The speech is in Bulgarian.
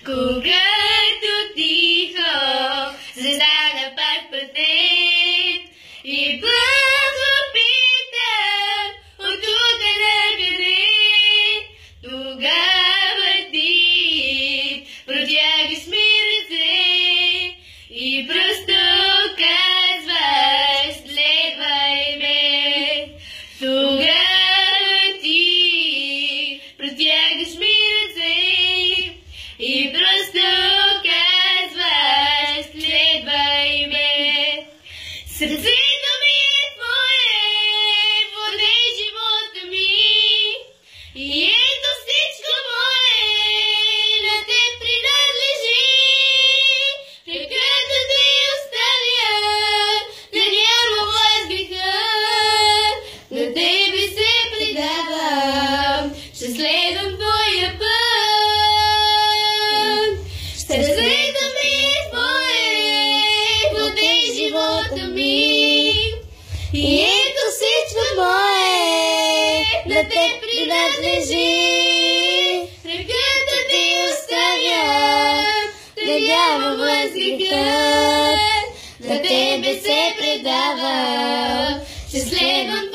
Когато тихо застана пак пътет и плахо питам оттука накъде, тогава ти протягаш ми ръце и просто казваш: следвай ме. Тогава ти протягаш ми ръце и просто казваш: следвай ме. Сърцето ми е твое, водей живота ми, и ето всичко мое на теб принадлежи. Като те оставя, да няма власт греха, на тебе се предавам, ще следвам твоя път. Сърцето ми е твое, водей живота ми, и ето всичко мое на теб принадлежи. Ръката ти оставям, да няма власт греха, на тебе се предавам, ще следвам